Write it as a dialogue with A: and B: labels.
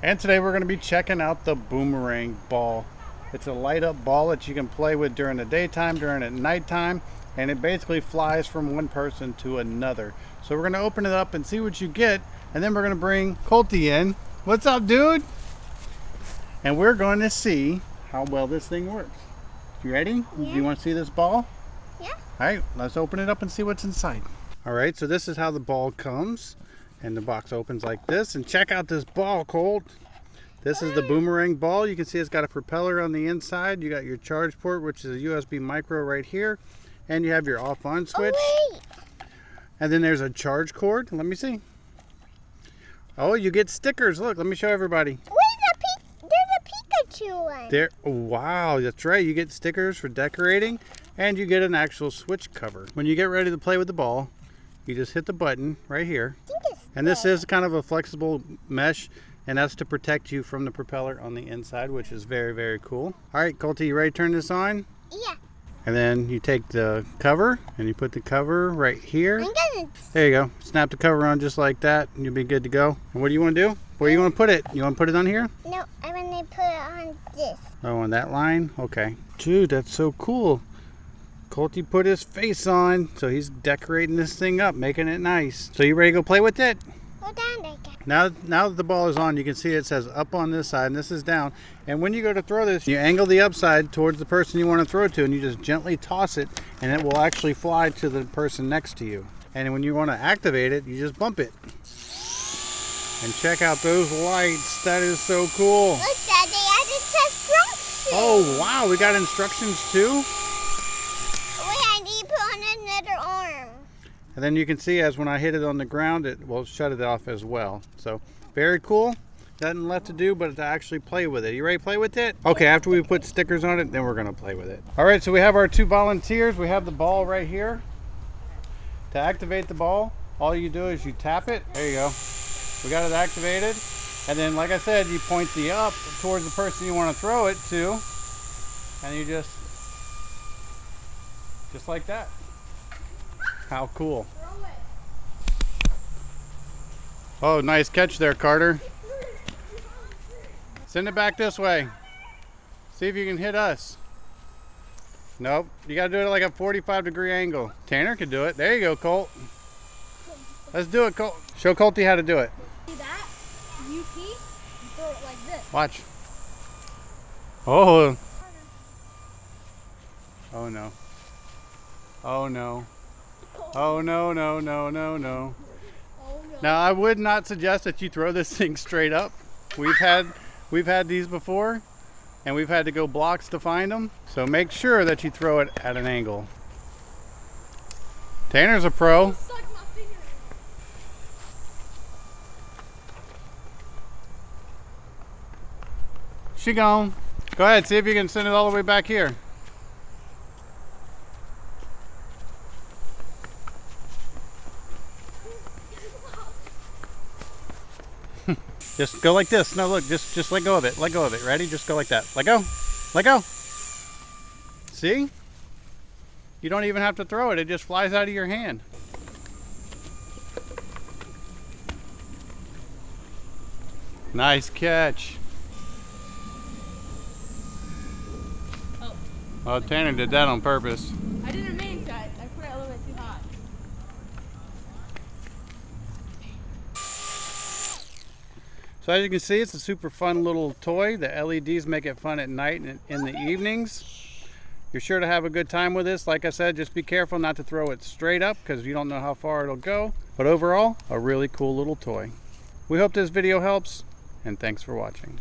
A: And today we're going to be checking out the boomerang ball. It's a light up ball that you can play with during the daytime, during the nighttime, and it basically flies from one person to another. So we're going to open it up and see what you get, and then we're going to bring Colty in. What's up, dude? And we're going to see how well this thing works. You ready?
B: Yeah.
A: Do you want to see this ball?
B: Yeah.
A: All right, let's open it up and see what's inside. All right, so this is how the ball comes. And the box opens like this. And check out this ball, Colt. This is the boomerang ball. You can see it's got a propeller on the inside. You got your charge port, which is a USB micro right here. And you have your off-on switch.
B: Oh, wait.
A: And then there's a charge cord. Let me see. Oh, you get stickers. Look, let me show everybody.
B: There's a Pikachu one.
A: There. Wow, that's right. You get stickers for decorating. And you get an actual switch cover. When you get ready to play with the ball, you just hit the button right here. And this is kind of a flexible mesh, and that's to protect you from the propeller on the inside, which is very, very cool. All right, Colty, you ready to turn this on?
B: Yeah.
A: And then you take the cover and you put the cover right here. There you go. Snap the cover on just like that and you'll be good to go. And what do you want to do? Where do you want to put it? You want to put it on here?
B: No, I want to put it on this.
A: Oh, on that line? Okay. Dude, that's so cool. Colty put his face on, so he's decorating this thing up, making it nice. So you ready to go play with it?
B: Hold on, again.
A: Now that the ball is on, you can see it says up on this side and this is down. And when you go to throw this, you angle the upside towards the person you want to throw it to, and you just gently toss it, and it will actually fly to the person next to you. And when you want to activate it, you just bump it. And check out those lights. That is so cool.
B: Look, Dad, they added instructions.
A: Oh, wow. We got instructions too?
B: Wait, I need to put on another arm.
A: And then you can see as when I hit it on the ground, it will shut it off as well. So very cool. Nothing left to do but to actually play with it. You ready to play with it? Okay, after we put stickers on it, then we're gonna play with it. All right, so we have our two volunteers. We have the ball right here. To activate the ball, all you do is you tap it. There you go. We got it activated. And then, like I said, you point the up towards the person you want to throw it to. And you just like that. How cool. Oh, nice catch there, Carter. Send it back this way. See if you can hit us. Nope. You got to do it at like a 45-degree angle. Tanner can do it. There you go, Colt. Let's do it, Colt. Show Colty how to do it.
C: See that? You keep, you throw it like this.
A: Watch. Oh. Oh, no. Oh, no. Oh, no, no, no, no, no.
C: Oh, no.
A: Now, I would not suggest that you throw this thing straight up. We've had these before, and we've had to go blocks to find them. So make sure that you throw it at an angle. Tanner's a pro.
C: Suck my finger.
A: She gone. Go ahead, see if you can send it all the way back here. Just go like this. No, look, just let go of it. Let go of it. Ready? Just go like that. Let go. Let go. See? You don't even have to throw it. It just flies out of your hand. Nice catch. Oh, Tanner did that on purpose.
C: I didn't mean to. I put it a little bit too hot.
A: So as you can see, it's a super fun little toy. The LEDs make it fun at night and in the evenings. You're sure to have a good time with this. Like I said, just be careful not to throw it straight up because you don't know how far it'll go. But overall, a really cool little toy. We hope this video helps, and thanks for watching.